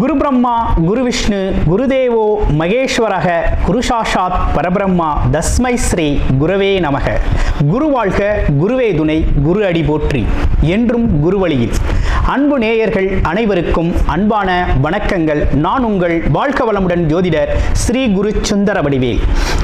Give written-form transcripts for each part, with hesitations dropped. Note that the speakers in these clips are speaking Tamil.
குரு பிரம்மா குரு விஷ்ணு குருதேவோ மகேஸ்வரக குரு சாஷாத் பரபிரம்மா தஸ்மை ஸ்ரீ குருவே நமக. குரு வாழ்க, குருவே துணை, குரு அடி போற்றி. என்றும் குருவழியில். அன்பு நேயர்கள் அனைவருக்கும் அன்பான வணக்கங்கள். நான் உங்கள் வாழ்க வளமுடன் ஜோதிடர் ஸ்ரீ குரு சுந்தர வடிவேல்.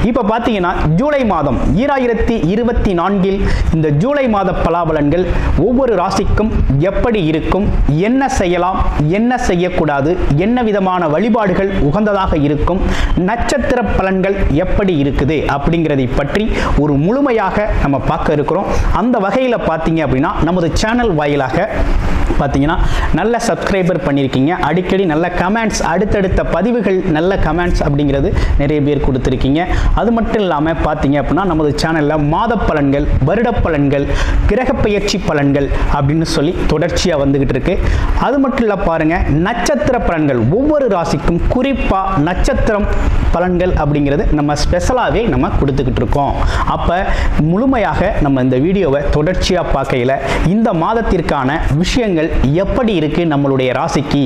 இப்போ பார்த்தீங்கன்னா ஜூலை மாதம் 2024 இந்த ஜூலை மாத பலாபலன்கள் ஒவ்வொரு ராசிக்கும் எப்படி இருக்கும், என்ன செய்யலாம், என்ன செய்யக்கூடாது, என்ன விதமான வழிபாடுகள் உகந்ததாக இருக்கும், நட்சத்திர பலன்கள் எப்படி இருக்குது அப்படிங்கிறதை பற்றி ஒரு முழுமையாக நம்ம பார்க்க இருக்கிறோம். அந்த வகையில் பார்த்தீங்க அப்படின்னா நமது சேனல் வாயிலாக பார்த்தீங்கன்னா நல்ல சப்ஸ்கிரைபர் பண்ணியிருக்கீங்க. அடிக்கடி நல்ல கமெண்ட்ஸ், அடுத்தடுத்த பதிவுகள் நல்ல கமெண்ட்ஸ் அப்படிங்கிறது நிறைய பேர் கொடுத்துருக்கீங்க. அது மட்டும் இல்லாமல் பார்த்தீங்க அப்படின்னா நமது சேனலில் மாத பலன்கள், வருட பலன்கள், கிரக பயிற்சி பலன்கள் அப்படின்னு சொல்லி தொடர்ச்சியாக வந்துகிட்டு இருக்கு. அது மட்டும் இல்லை பாருங்க, நட்சத்திர பலன்கள் ஒவ்வொரு ராசிக்கும் குறிப்பாக நட்சத்திரம் பலன்கள் அப்படிங்கிறது நம்ம ஸ்பெஷலாகவே நம்ம கொடுத்துக்கிட்டு இருக்கோம். அப்போ முழுமையாக நம்ம இந்த வீடியோவை தொடர்ச்சியாக பார்க்கையில் இந்த மாதத்திற்கான விஷயங்கள் எப்படி இருக்கு, நம்மளுடைய ராசிக்கு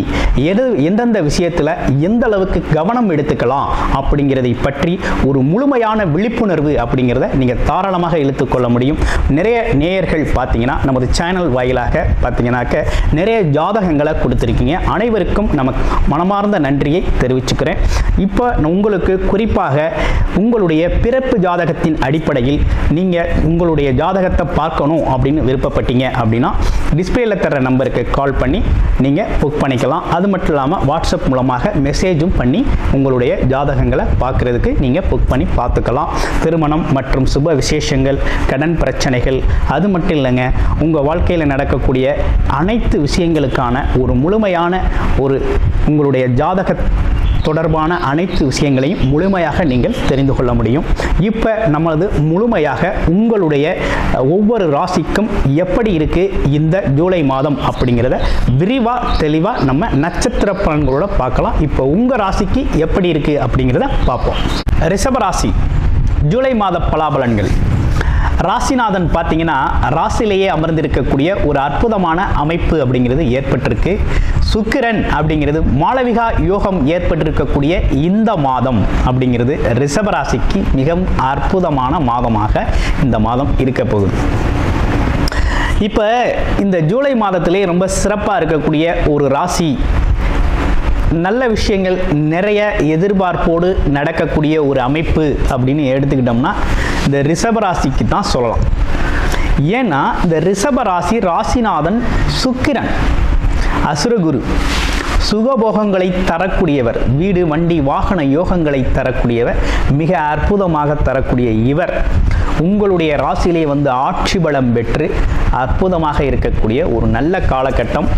எந்தெந்த விஷயத்துல எந்த அளவுக்கு கவனம் எடுத்துக்கலாம் அப்படிங்கிறதை பற்றி ஒரு முழுமையான விழிப்புணர்வு அப்படிங்கிறத நீங்க தாராளமாக இழுத்துக்கொள்ள முடியும். நிறைய நேயர்கள் பார்த்தீங்கன்னா நமது சேனல் வாயிலாக பார்த்தீங்கன்னாக்க நிறைய ஜாதகங்களை கொடுத்துருக்கீங்க. அனைவருக்கும் நமக்கு மனமார்ந்த நன்றியை தெரிவிச்சுக்கிறேன். இப்போ உங்களுக்கு குறிப்பாக உங்களுடைய பிறப்பு ஜாதகத்தின் அடிப்படையில் நீங்க உங்களுடைய ஜாதகத்தை பார்க்கணும் அப்படின்னு விருப்பப்பட்டீங்க அப்படின்னா டிஸ்பிளேல தர நம்பருக்கு கால் பண்ணி நீங்கள் புக் பண்ணிக்கலாம். அது மட்டும் இல்லாமல் வாட்ஸ்அப் மூலமாக மெசேஜும் பண்ணி உங்களுடைய ஜாதகங்களை பார்க்குறதுக்கு நீங்கள் புக் பண்ணி பார்த்துக்கலாம். திருமணம் மற்றும் சுப விசேஷங்கள், கடன் பிரச்சனைகள், அது மட்டும் இல்லைங்க, உங்கள் வாழ்க்கையில் நடக்கக்கூடிய அனைத்து விஷயங்களுக்கான ஒரு முழுமையான ஒரு உங்களுடைய ஜாதக தொடர்பான அனைத்து விஷயங்களையும் முழுமையாக நீங்கள் தெரிந்து கொள்ள முடியும். இப்போ நம்மளது முழுமையாக உங்களுடைய ஒவ்வொரு ராசிக்கும் எப்படி இருக்கு இந்த ஜூலை மாதம் அப்படிங்கிறத விரிவாக தெளிவாக நம்ம நட்சத்திர பலன்களோட பார்க்கலாம். இப்போ உங்கள் ராசிக்கு எப்படி இருக்கு அப்படிங்கிறத பார்ப்போம். ரிஷப ராசி ஜூலை மாத பலாபலன்கள். ராசிநாதன் பார்த்தீங்கன்னா ராசியிலேயே அமர்ந்திருக்கக்கூடிய ஒரு அற்புதமான அமைப்பு அப்படிங்கிறது ஏற்பட்டிருக்கு. சுக்கிரன் அப்படிங்கிறது மாளவிகா யோகம் ஏற்பட்டிருக்கக்கூடிய இந்த மாதம் அப்படிங்கிறது ரிஷபராசிக்கு மிகவும் அற்புதமான மாதமாக இந்த மாதம் இருக்க போகுது. இப்போ இந்த ஜூலை மாதத்திலே ரொம்ப சிறப்பாக இருக்கக்கூடிய ஒரு ராசி, நல்ல விஷயங்கள் நிறைய எதிர்பார்ப்போடு நடக்கக்கூடிய ஒரு அமைப்பு அப்படின்னு எடுத்துக்கிட்டோம்னா இந்த ரிஷபராசிக்கு தான் சொல்லலாம். ஏன்னா இந்த ரிஷபராசி ராசிநாதன் சுக்கிரன் அசுரகுரு, சுகபோகங்களை தரக்கூடியவர், வீடு வண்டி வாகன யோகங்களை தரக்கூடியவர், மிக அற்புதமாக தரக்கூடிய இவர் உங்களுடைய ராசியிலே வந்து ஆட்சி பலம் பெற்று அற்புதமாக இருக்கக்கூடிய ஒரு நல்ல காலகட்டம்.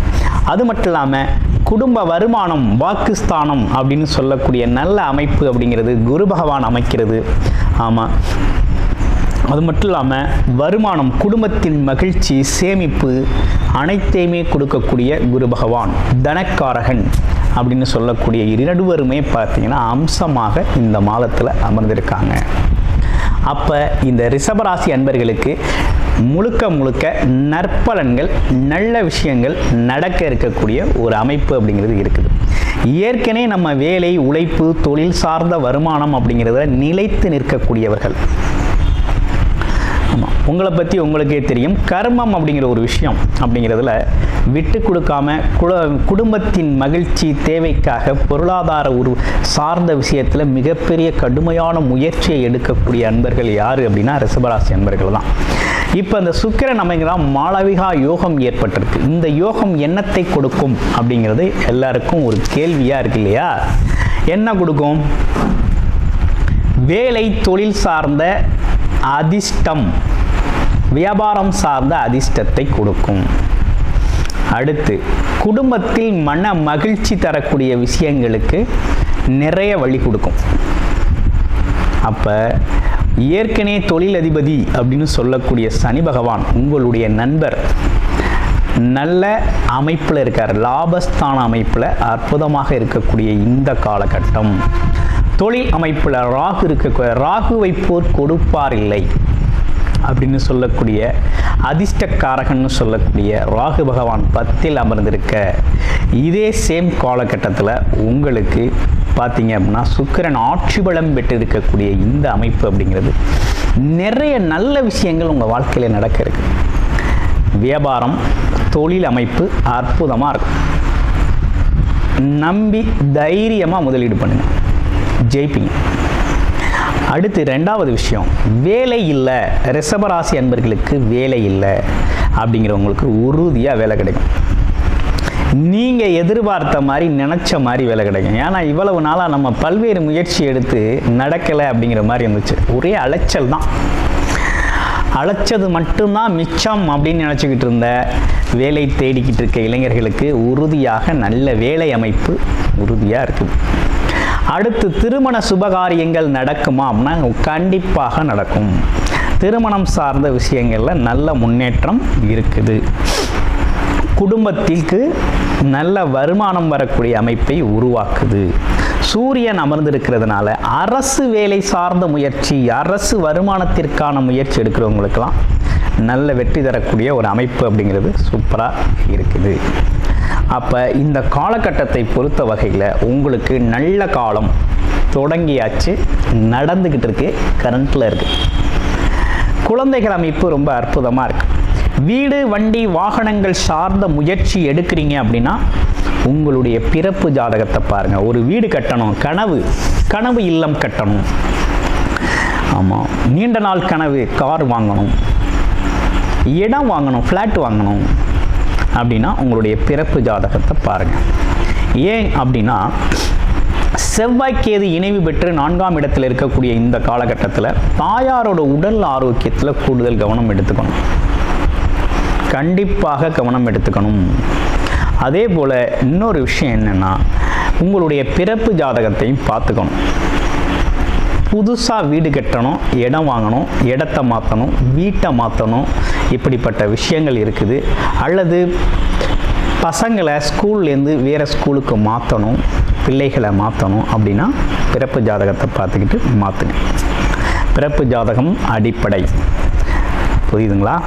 அது மட்டும் இல்லாமல் குடும்ப வருமானம், வாக்குஸ்தானம் அப்படின்னு சொல்லக்கூடிய நல்ல அமைப்பு அப்படிங்கிறது குரு பகவான் அமைக்கிறது. ஆமாம், அது மட்டும் இல்லாமல் வருமானம், குடும்பத்தின் மகிழ்ச்சி, சேமிப்பு அனைத்தையுமே கொடுக்கக்கூடிய குரு பகவான் தனக்காரகன் அப்படின்னு சொல்லக்கூடிய இருவருமே பார்த்தீங்கன்னா அம்சமாக இந்த மாதத்தில் அமர்ந்திருக்காங்க. அப்போ இந்த ரிஷபராசி அன்பர்களுக்கு முழுக்க முழுக்க நற்பலன்கள், நல்ல விஷயங்கள் நடக்க இருக்கக்கூடிய ஒரு அமைப்பு அப்படிங்கிறது இருக்குது. ஏற்கனவே நம்ம வேலை, உழைப்பு, தொழில் சார்ந்த வருமானம் அப்படிங்கிறத நிலைத்து நிற்கக்கூடியவர்கள். ஆமாம், உங்களை பற்றி உங்களுக்கே தெரியும். கர்மம் அப்படிங்கிற ஒரு விஷயம் அப்படிங்கிறதுல விட்டு கொடுக்காம குடும்பத்தின் மகிழ்ச்சி தேவைக்காக பொருளாதார ஒரு சார்ந்த விஷயத்தில் மிகப்பெரிய கடுமையான முயற்சியை எடுக்கக்கூடிய அன்பர்கள் யார் அப்படின்னா ரிஷபராசி அன்பர்கள் தான். இப்போ அந்த சுக்கிரன் அமைங்கதான் மாளவிகா யோகம் ஏற்பட்டிருக்கு. இந்த யோகம் என்னத்தை கொடுக்கும் அப்படிங்கிறது எல்லாருக்கும் ஒரு கேள்வியாக இருக்கு இல்லையா? என்ன கொடுக்கும்? வேலை, தொழில் சார்ந்த அதிர்ஷ்டம், வியாபாரம் சார்ந்த அதிர்ஷ்டத்தை கொடுக்கும். அடுத்து குடும்பத்தில் மன மகிழ்ச்சி தரக்கூடிய விஷயங்களுக்கு நிறைய வழி கொடுக்கும். அப்போ ஏற்கனவே தொழிலதிபதி அப்படின்னு சொல்லக்கூடிய சனி பகவான் உங்களுடைய நண்பர் நல்ல அமைப்பில் இருக்கார். லாபஸ்தான அமைப்பில் அற்புதமாக இருக்கக்கூடிய இந்த காலகட்டம். தொழில் அமைப்பில் ராகு இருக்க, ராகுவை போர் கொடுப்பார் இல்லை அப்படின்னு சொல்லக்கூடிய அதிர்ஷ்டக்காரகன்னு சொல்லக்கூடிய ராகு பகவான் 10ல் அமர்ந்திருக்க, இதே சேம் காலகட்டத்தில் உங்களுக்கு பார்த்தீங்க அப்படின்னா சுக்கிரன் ஆட்சி பலம் பெற்று இருக்கக்கூடிய இந்த அமைப்பு அப்படிங்கிறது நிறைய நல்ல விஷயங்கள் உங்கள் வாழ்க்கையில் நடக்க இருக்கு. வியாபாரம், தொழில் அமைப்பு அற்புதமாக இருக்கும். நம்பி தைரியமாக முதலீடு பண்ணுங்க, ஜெயிப்பீங்க. அடுத்து 2வது விஷயம், வேலை இல்லை. ரிஷபராசி அன்பர்களுக்கு வேலை இல்லை அப்படிங்கிறவங்களுக்கு உறுதியாக வேலை கிடைக்கும். நீங்கள் எதிர்பார்த்த மாதிரி நினச்ச மாதிரி வேலை கிடைக்கும். ஏன்னா இவ்வளவு நாளாக நம்ம பல்வேறு முயற்சி எடுத்து நடக்கலை அப்படிங்கிற மாதிரி இருந்துச்சு. ஒரே அலைச்சல் தான், அழைச்சது மட்டும்தான் மிச்சம் அப்படின்னு நினச்சிக்கிட்டு இருந்த வேலை தேடிக்கிட்டு இருக்க இளைஞர்களுக்கு உறுதியாக நல்ல வேலை அமைப்பு உறுதியாக இருக்குது. அடுத்து திருமண சுபகாரியங்கள் நடக்குமா அப்படின்னா கண்டிப்பாக நடக்கும். திருமணம் சார்ந்த விஷயங்களில் நல்ல முன்னேற்றம் இருக்குது. குடும்பத்திற்கு நல்ல வருமானம் வரக்கூடிய அமைப்பை உருவாக்குது. சூரியன் அமர்ந்திருக்கிறதுனால அரசு வேலை சார்ந்த முயற்சி, அரசு வருமானத்திற்கான முயற்சி எடுக்கிறவங்களுக்கெல்லாம் நல்ல வெற்றி தரக்கூடிய ஒரு அமைப்பு அப்படிங்கிறது சூப்பராக இருக்குது. அப்போ இந்த காலகட்டத்தை பொறுத்த வகையில் உங்களுக்கு நல்ல காலம் தொடங்கியாச்சு, நடந்துக்கிட்டு இருக்கு, கரண்ட்டில் இருக்குது. குழந்தைகள் அமைப்பு ரொம்ப அற்புதமாக இருக்குது. வீடு, வண்டி, வாகனங்கள் சார்ந்த முயற்சி எடுக்கிறீங்க அப்படின்னா உங்களுடைய பிறப்பு ஜாதகத்தை பாருங்கள். ஒரு வீடு கட்டணும், கனவு இல்லம் கட்டணும், ஆமாம், நீண்ட நாள் கனவு கார் வாங்கணும், இடம் வாங்கணும், ஃப்ளாட் வாங்கணும் அப்படின்னா உங்களுடைய பிறப்பு ஜாதகத்தை பாருங்கள். ஏன் அப்படின்னா செவ்வாய்க்கேது இணைவு பெற்று 4ஆம் இடத்தில் இருக்கக்கூடிய இந்த காலகட்டத்தில் தாயாரோட உடல் ஆரோக்கியத்தில் கூடுதல் கவனம் எடுத்துக்கணும், கண்டிப்பாக கவனம் எடுத்துக்கணும். அதே போல் இன்னொரு விஷயம் என்னென்னா உங்களுடைய பிறப்பு ஜாதகத்தையும் பார்த்துக்கணும். புதுசாக வீடு கட்டணும், இடம் வாங்கணும், இடத்த மாற்றணும், வீட்டை மாற்றணும், இப்படிப்பட்ட விஷயங்கள் இருக்குது. அல்லது பசங்களை ஸ்கூல்லேருந்து வேறு ஸ்கூலுக்கு மாற்றணும், பிள்ளைகளை மாற்றணும் அப்படின்னா பிறப்பு ஜாதகத்தை பார்த்துக்கிட்டு மாற்றுங்க. பிறப்பு ஜாதகம் அடிப்படை, புரியுதுங்களா?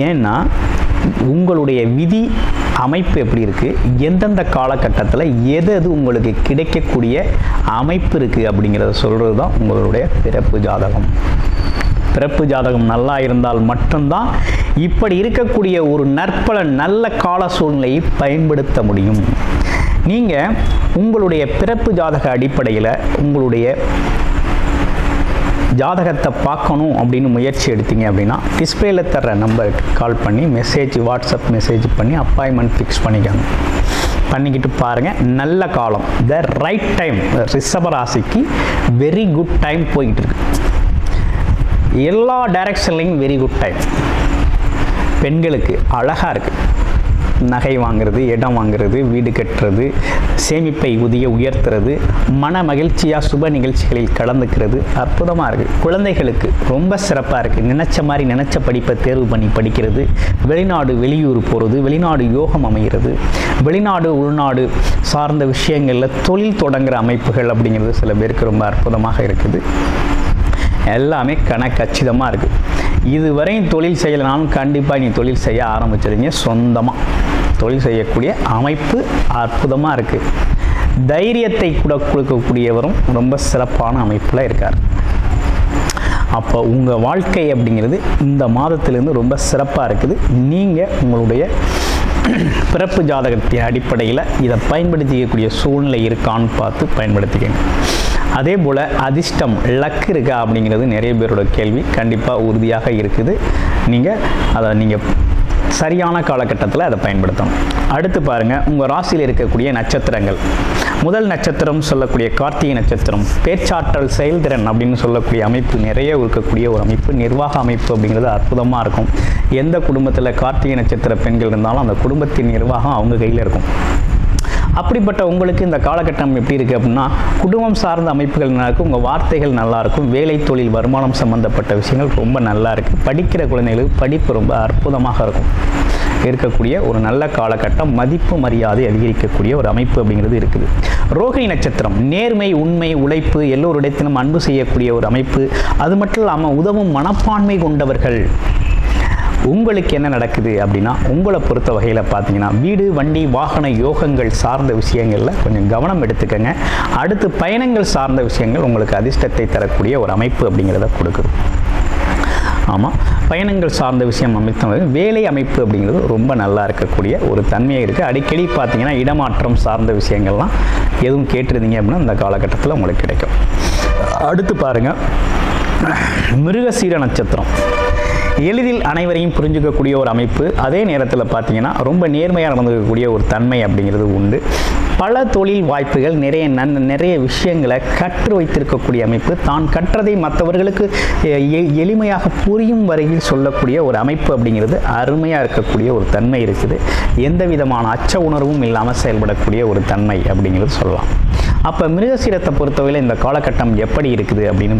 ஏன்னா உங்களுடைய விதி அமைப்பு எப்படி இருக்குது, எந்தெந்த காலகட்டத்தில் எது உங்களுக்கு கிடைக்கக்கூடிய அமைப்பு இருக்குது அப்படிங்கிறத சொல்கிறது தான் உங்களுடைய பிறப்பு ஜாதகம். பிறப்பு ஜாதகம் நல்லா இருந்தால் மட்டும்தான் இப்படி இருக்கக்கூடிய ஒரு நற்பலன், நல்ல கால சூழ்நிலையை பயன்படுத்த முடியும். நீங்கள் உங்களுடைய பிறப்பு ஜாதக அடிப்படையில் உங்களுடைய ஜாதகத்தை பார்க்கணும் அப்படின்னு முயற்சி எடுத்தீங்க அப்படின்னா டிஸ்பிளேல தர்ற நம்பருக்கு கால் பண்ணி வாட்ஸ்அப் மெசேஜ் பண்ணி அப்பாயின்மெண்ட் ஃபிக்ஸ் பண்ணிக்கிட்டு பாருங்கள். நல்ல காலம், த ரைட் டைம். ரிஷபராசிக்கு வெரி குட் டைம் போய்கிட்டு இருக்கு. எல்லா டைரக்ஷன்லையும் வெரி குட் டைம். பெண்களுக்கு அழகாக இருக்குது. நகை வாங்கிறது, இடம் வாங்கிறது, வீடு கட்டுறது, சேமிப்பை உயர்த்துறது, மன மகிழ்ச்சியாக சுப நிகழ்ச்சிகளில் கலந்துக்கிறது அற்புதமாக இருக்குது. குழந்தைகளுக்கு ரொம்ப சிறப்பாக இருக்குது. நினச்ச படிப்பை தேர்வு பண்ணி படிக்கிறது, வெளிநாடு வெளியூர் போகிறது, வெளிநாடு யோகம் அமைகிறது, வெளிநாடு உள்நாடு சார்ந்த விஷயங்களில் தொழில் தொடங்குகிற அமைப்புகள் அப்படிங்கிறது சில பேருக்கு ரொம்ப அற்புதமாக இருக்குது. எல்லாமே கச்சிதமாக இருக்குது. இதுவரையும் தொழில் செய்யலைனாலும் கண்டிப்பாக நீ தொழில் செய்ய ஆரம்பிச்சிருங்க. சொந்தமாக தொழில் செய்யக்கூடிய அமைப்பு அற்புதமாக இருக்குது. தைரியத்தை கூட கொடுக்கக்கூடியவரும் ரொம்ப சிறப்பான அமைப்பில் இருக்கார். அப்போ உங்கள் வாழ்க்கை அப்படிங்கிறது இந்த மாதத்திலேருந்து ரொம்ப சிறப்பாக இருக்குது. நீங்கள் உங்களுடைய பிறப்பு ஜாதகத்தின் அடிப்படையில் இதை பயன்படுத்திக்கக்கூடிய சூழ்நிலை இருக்கான்னு பார்த்து பயன்படுத்திக்கங்க. அதே போல் அதிர்ஷ்டம், லக் இருக்கா அப்படிங்கிறது நிறைய பேரோட கேள்வி. கண்டிப்பாக உறுதியாக இருக்குது. நீங்கள் சரியான காலகட்டத்தில் அதை பயன்படுத்தணும். அடுத்து பாருங்கள், உங்கள் ராசியில் இருக்கக்கூடிய நட்சத்திரங்கள். முதல் நட்சத்திரம் சொல்லக்கூடிய கார்த்திகை நட்சத்திரம், பேச்சாற்றல், செயல்திறன் அப்படின்னு சொல்லக்கூடிய அமைப்பு நிறைய இருக்கக்கூடிய ஒரு அமைப்பு. நிர்வாக அமைப்பு அப்படிங்கிறது அற்புதமாக இருக்கும். எந்த குடும்பத்தில் கார்த்திகை நட்சத்திர பெண்கள் இருந்தாலும் அந்த குடும்பத்தின் நிர்வாகம் அவங்க கையில் இருக்கும். அப்படிப்பட்ட உங்களுக்கு இந்த காலகட்டம் எப்படி இருக்குது அப்படின்னா குடும்பம் சார்ந்த அமைப்புகள் நல்லா இருக்கும், உங்கள் வார்த்தைகள் நல்லாயிருக்கும், வேலை தொழில் வருமானம் சம்மந்தப்பட்ட விஷயங்கள் ரொம்ப நல்லா இருக்குது. படிக்கிற குழந்தைகளுக்கு படிப்பு ரொம்ப அற்புதமாக இருக்கக்கூடிய ஒரு நல்ல காலகட்டம். மதிப்பு மரியாதை அதிகரிக்கக்கூடிய ஒரு அமைப்பு அப்படிங்கிறது இருக்குது. ரோகிணி நட்சத்திரம், நேர்மை, உண்மை, உழைப்பு, எல்லோரிடத்திலும் அன்பு செய்யக்கூடிய ஒரு அமைப்பு. அது மட்டும் இல்லாமல் உதவும் மனப்பான்மை கொண்டவர்கள், உங்களுக்கு என்ன நடக்குது அப்படின்னா, உங்களை பொறுத்த வகையில் பார்த்தீங்கன்னா வீடு வண்டி வாகன யோகங்கள் சார்ந்த விஷயங்களில் கொஞ்சம் கவனம் எடுத்துக்கங்க. அடுத்து பயணங்கள் சார்ந்த விஷயங்கள் உங்களுக்கு அதிர்ஷ்டத்தை தரக்கூடிய ஒரு அமைப்பு அப்படிங்கிறத கொடுக்குது. ஆமாம், பயணங்கள் சார்ந்த விஷயம் அமைத்த வேலை அமைப்பு அப்படிங்கிறது ரொம்ப நல்லா இருக்கக்கூடிய ஒரு தன்மையாக இருக்குது. அடிக்கடி பார்த்தீங்கன்னா இடமாற்றம் சார்ந்த விஷயங்கள்லாம் எதுவும் கேட்டிருந்தீங்க அப்படின்னா இந்த காலகட்டத்தில் உங்களுக்கு கிடைக்கும். அடுத்து பாருங்கள், மிருகசீர நட்சத்திரம் எளிதில் அனைவரையும் புரிஞ்சுக்கக்கூடிய ஒரு அமைப்பு. அதே நேரத்தில் பார்த்தீங்கன்னா ரொம்ப நேர்மையாக நடந்துக்கக்கூடிய ஒரு தன்மை அப்படிங்கிறது உண்டு. பல தொழில் வாய்ப்புகள், நிறைய விஷயங்களை கற்று வைத்திருக்கக்கூடிய அமைப்பு. தான் கற்றதை மற்றவர்களுக்கு எளிமையாக புரியும் வரையில் சொல்லக்கூடிய ஒரு அமைப்பு அப்படிங்கிறது அருமையாக இருக்கக்கூடிய ஒரு தன்மை இருக்குது. எந்த விதமான அச்ச உணர்வும் இல்லாமல் செயல்படக்கூடிய ஒரு தன்மை அப்படிங்கிறது சொல்லலாம். அப்போ மிருகசீரத்தை பொறுத்தவரையில் இந்த காலகட்டம் எப்படி இருக்குது அப்படின்னு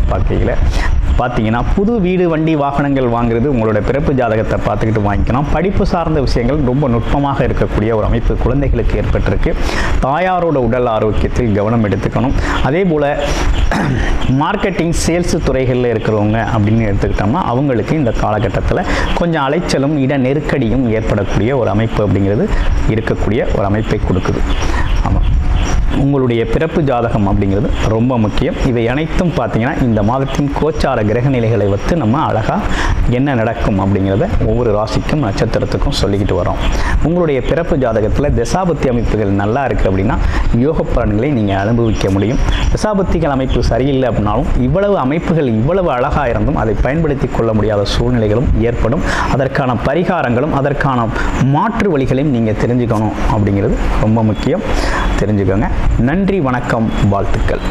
பார்த்தீங்கன்னா புது வீடு வண்டி வாகனங்கள் வாங்குறது உங்களோட பிறப்பு ஜாதகத்தை பார்த்துக்கிட்டு வாங்கிக்கணும். படிப்பு சார்ந்த விஷயங்கள் ரொம்ப நுட்பமாக இருக்கக்கூடிய ஒரு அமைப்பு குழந்தைகளுக்கு ஏற்பட்டிருக்கு. தாயாரோட உடல் ஆரோக்கியத்தில் கவனம் எடுத்துக்கணும். அதே போல் மார்க்கெட்டிங் சேல்ஸ் துறைகளில் இருக்கிறவங்க அப்படின்னு எடுத்துக்கிட்டோம்னா அவங்களுக்கு இந்த காலகட்டத்தில் கொஞ்சம் அலைச்சலும் இட நெருக்கடியும் ஏற்படக்கூடிய ஒரு அமைப்பு அப்படிங்கிறது இருக்கக்கூடிய ஒரு அமைப்பை கொடுக்குது. ஆமாம், உங்களுடைய பிறப்பு ஜாதகம் அப்படிங்கிறது ரொம்ப முக்கியம். இவை அனைத்தும் பார்த்தீங்கன்னா இந்த மாதத்தின் கோச்சார கிரக நிலைகளை வைத்து நம்ம அழகாக என்ன நடக்கும் அப்படிங்கிறத ஒவ்வொரு ராசிக்கும் நட்சத்திரத்துக்கும் சொல்லிக்கிட்டு வரோம். உங்களுடைய பிறப்பு ஜாதகத்தில் தசாபத்தி அமைப்புகள் நல்லா இருக்குது அப்படின்னா யோக பலன்களை நீங்கள் அனுபவிக்க முடியும். தசாபத்திகள் அமைப்பு சரியில்லை அப்படின்னாலும் இவ்வளவு அமைப்புகள் இவ்வளவு அழகாக இருந்தும் அதை பயன்படுத்தி கொள்ள முடியாத சூழ்நிலைகளும் ஏற்படும். அதற்கான பரிகாரங்களும் அதற்கான மாற்று வழிகளையும் நீங்கள் தெரிஞ்சுக்கணும் அப்படிங்கிறது ரொம்ப முக்கியம். தெரிஞ்சுக்கோங்க. நன்றி, வணக்கம், வாழ்த்துக்கள்.